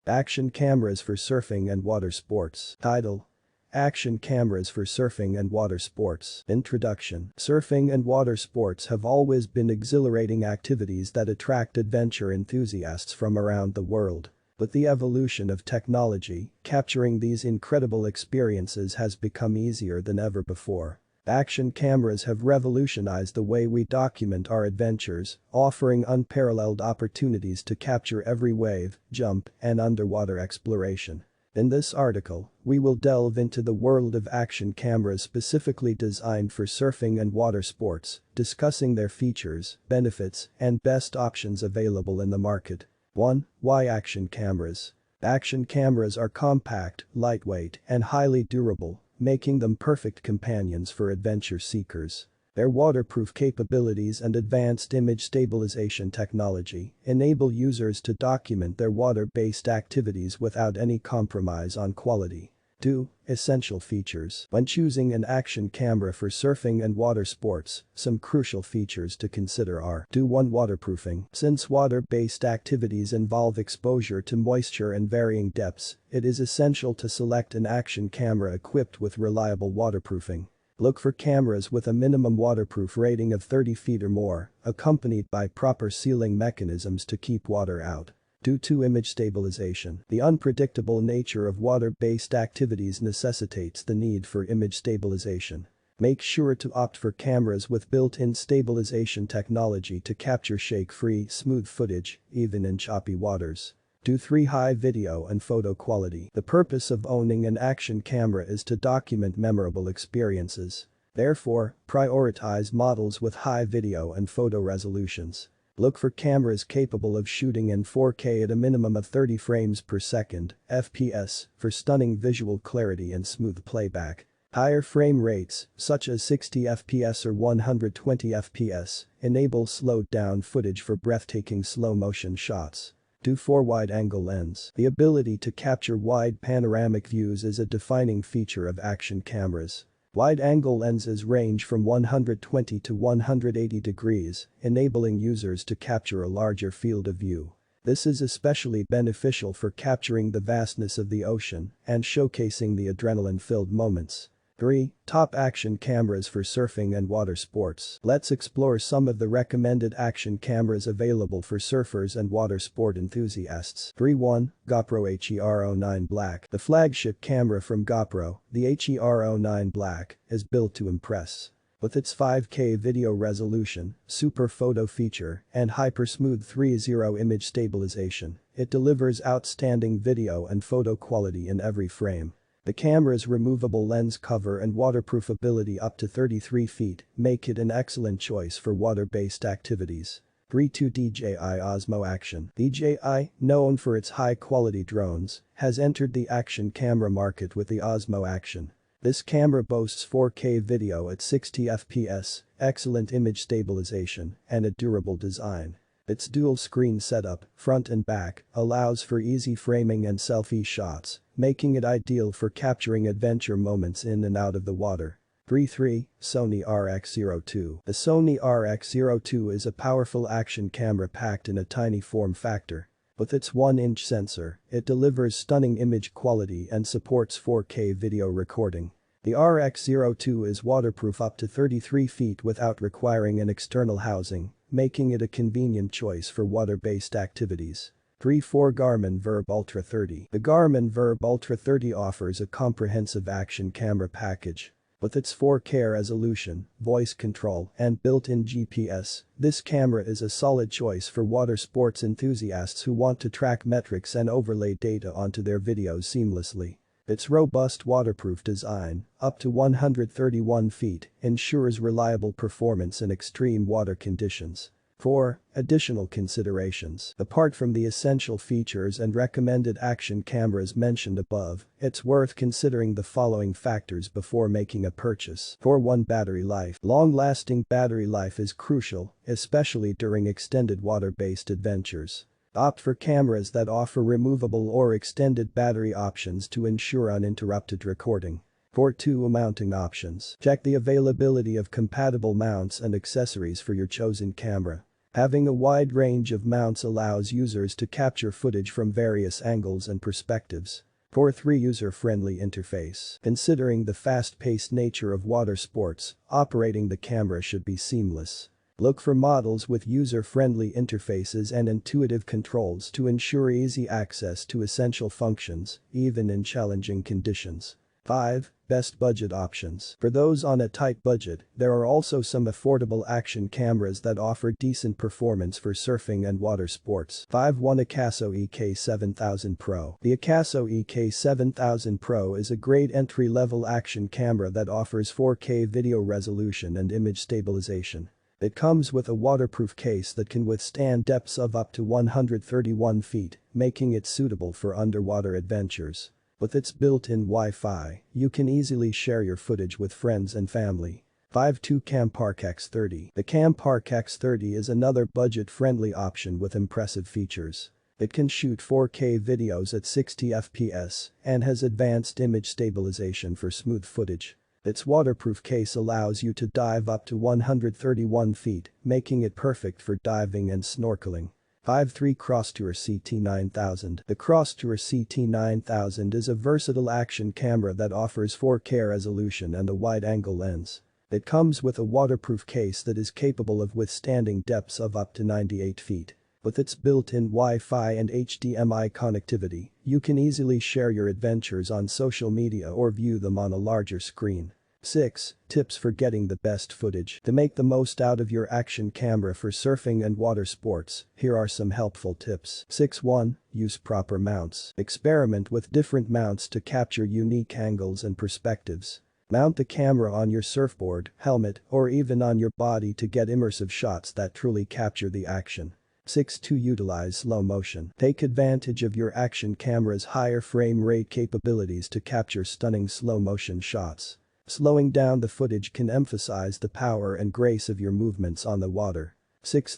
Action cameras for surfing and water sports. Title: Action cameras for surfing and water sports. Introduction. Surfing and water sports have always been exhilarating activities that attract adventure enthusiasts from around the world. With the evolution of technology, capturing these incredible experiences has become easier than ever before. Action cameras have revolutionized the way we document our adventures, offering unparalleled opportunities to capture every wave, jump, and underwater exploration. In this article, we will delve into the world of action cameras specifically designed for surfing and water sports, discussing their features, benefits, and best options available in the market. 1. Why action cameras? Action cameras are compact, lightweight, and highly durable, making them perfect companions for adventure seekers. Their waterproof capabilities and advanced image stabilization technology enable users to document their water-based activities without any compromise on quality. 2. Essential features. When choosing an action camera for surfing and water sports, some crucial features to consider are: 1. Waterproofing. Since water-based activities involve exposure to moisture and varying depths, it is essential to select an action camera equipped with reliable waterproofing. Look for cameras with a minimum waterproof rating of 30 feet or more, accompanied by proper sealing mechanisms to keep water out. 2. Image stabilization. The unpredictable nature of water-based activities necessitates the need for image stabilization. Make sure to opt for cameras with built-in stabilization technology to capture shake-free, smooth footage, even in choppy waters. 3. High video and photo quality. The purpose of owning an action camera is to document memorable experiences. Therefore, prioritize models with high video and photo resolutions. Look for cameras capable of shooting in 4K at a minimum of 30 frames per second, FPS, for stunning visual clarity and smooth playback. Higher frame rates, such as 60 FPS or 120 FPS, enable slowed-down footage for breathtaking slow-motion shots. 4. Wide-angle lens. The ability to capture wide panoramic views is a defining feature of action cameras. Wide-angle lenses range from 120 to 180 degrees, enabling users to capture a larger field of view. This is especially beneficial for capturing the vastness of the ocean and showcasing the adrenaline-filled moments. 3. Top action cameras for surfing and water sports. Let's explore some of the recommended action cameras available for surfers and water sport enthusiasts. 1. GoPro HER09 Black. The flagship camera from GoPro, the HER09 Black, is built to impress. With its 5K video resolution, super photo feature, and hyper-smooth 3.0 image stabilization, it delivers outstanding video and photo quality in every frame. The camera's removable lens cover and waterproof ability up to 33 feet make it an excellent choice for water-based activities. 2. DJI Osmo Action. DJI, known for its high-quality drones, has entered the action camera market with the Osmo Action. This camera boasts 4K video at 60 FPS, excellent image stabilization, and a durable design. Its dual-screen setup, front and back, allows for easy framing and selfie shots, making it ideal for capturing adventure moments in and out of the water. 3. Sony RX02. The Sony RX02 is a powerful action camera packed in a tiny form factor. With its 1-inch sensor, it delivers stunning image quality and supports 4K video recording. The RX02 is waterproof up to 33 feet without requiring an external housing, making it a convenient choice for water-based activities. 4. Garmin Verb Ultra 30. The Garmin Verb Ultra 30 offers a comprehensive action camera package. With its 4K resolution, voice control, and built-in GPS, this camera is a solid choice for water sports enthusiasts who want to track metrics and overlay data onto their videos seamlessly. Its robust waterproof design, up to 131 feet, ensures reliable performance in extreme water conditions. 4. Additional considerations. Apart from the essential features and recommended action cameras mentioned above, it's worth considering the following factors before making a purchase. 1. Battery life. Long-lasting battery life is crucial, especially during extended water-based adventures. Opt for cameras that offer removable or extended battery options to ensure uninterrupted recording. 2. Mounting options. Check the availability of compatible mounts and accessories for your chosen camera. Having a wide range of mounts allows users to capture footage from various angles and perspectives. 4. User-friendly interface. Considering the fast-paced nature of water sports, operating the camera should be seamless. Look for models with user-friendly interfaces and intuitive controls to ensure easy access to essential functions, even in challenging conditions. 5. Best budget options. For those on a tight budget, there are also some affordable action cameras that offer decent performance for surfing and water sports. 5. Akaso EK7000 Pro. The Akaso EK7000 Pro is a great entry-level action camera that offers 4K video resolution and image stabilization. It comes with a waterproof case that can withstand depths of up to 131 feet, making it suitable for underwater adventures. With its built-in Wi-Fi, you can easily share your footage with friends and family. 5. Campark X30. The Campark X30 is another budget-friendly option with impressive features. It can shoot 4K videos at 60 FPS and has advanced image stabilization for smooth footage. Its waterproof case allows you to dive up to 131 feet, making it perfect for diving and snorkeling. 5. Crosstour CT9000. The Crosstour CT9000 is a versatile action camera that offers 4K resolution and a wide-angle lens. It comes with a waterproof case that is capable of withstanding depths of up to 98 feet. With its built-in Wi-Fi and HDMI connectivity, you can easily share your adventures on social media or view them on a larger screen. 6. Tips for getting the best footage. To make the most out of your action camera for surfing and water sports, here are some helpful tips. 6. 1. Use proper mounts. Experiment with different mounts to capture unique angles and perspectives. Mount the camera on your surfboard, helmet, or even on your body to get immersive shots that truly capture the action. 6. Utilize slow motion. Take advantage of your action camera's higher frame rate capabilities to capture stunning slow motion shots. Slowing down the footage can emphasize the power and grace of your movements on the water. 6.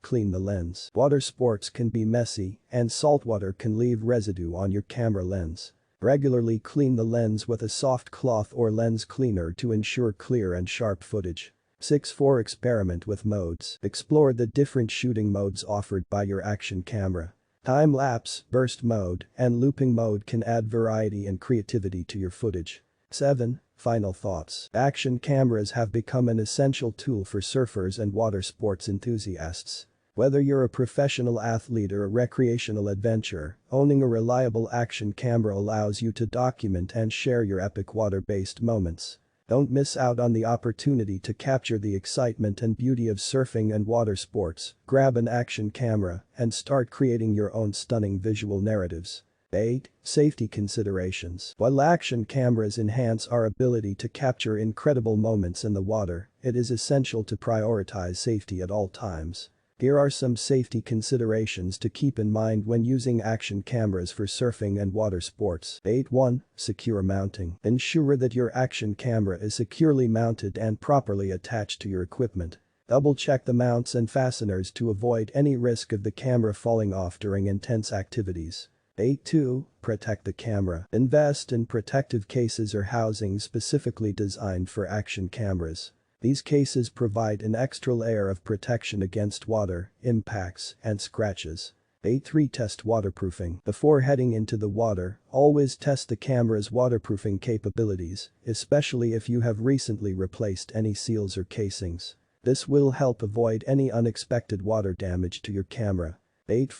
Clean the lens. Water sports can be messy, and saltwater can leave residue on your camera lens. Regularly clean the lens with a soft cloth or lens cleaner to ensure clear and sharp footage. 6. Experiment with modes. Explore the different shooting modes offered by your action camera. Time-lapse, burst mode, and looping mode can add variety and creativity to your footage. 7. Final thoughts. Action cameras have become an essential tool for surfers and water sports enthusiasts. Whether you're a professional athlete or a recreational adventurer, owning a reliable action camera allows you to document and share your epic water-based moments. Don't miss out on the opportunity to capture the excitement and beauty of surfing and water sports. Grab an action camera and start creating your own stunning visual narratives. 8. Safety considerations. While action cameras enhance our ability to capture incredible moments in the water, it is essential to prioritize safety at all times. Here are some safety considerations to keep in mind when using action cameras for surfing and water sports. 8. 1. Secure mounting. Ensure that your action camera is securely mounted and properly attached to your equipment. Double-check the mounts and fasteners to avoid any risk of the camera falling off during intense activities. 8. 2. Protect the camera. Invest in protective cases or housings specifically designed for action cameras. These cases provide an extra layer of protection against water, impacts, and scratches. 8. Test waterproofing. Before heading into the water, always test the camera's waterproofing capabilities, especially if you have recently replaced any seals or casings. This will help avoid any unexpected water damage to your camera. 8.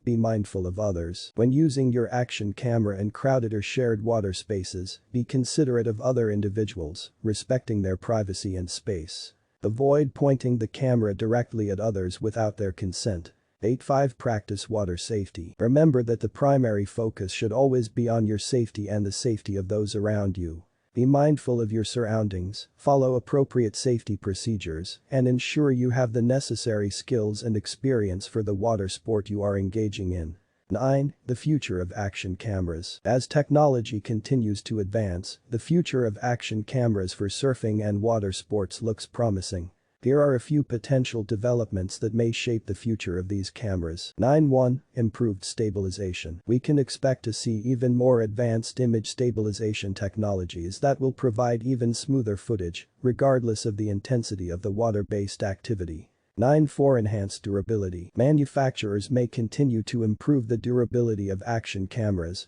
Be mindful of others. When using your action camera in crowded or shared water spaces, be considerate of other individuals, respecting their privacy and space. Avoid pointing the camera directly at others without their consent. 8. Practice water safety. Remember that the primary focus should always be on your safety and the safety of those around you. Be mindful of your surroundings, follow appropriate safety procedures, and ensure you have the necessary skills and experience for the water sport you are engaging in. 9. The future of action cameras. As technology continues to advance, the future of action cameras for surfing and water sports looks promising. Here are a few potential developments that may shape the future of these cameras. 9. 1. Improved stabilization. We can expect to see even more advanced image stabilization technologies that will provide even smoother footage, regardless of the intensity of the water-based activity. 9. For enhanced durability. Manufacturers may continue to improve the durability of action cameras.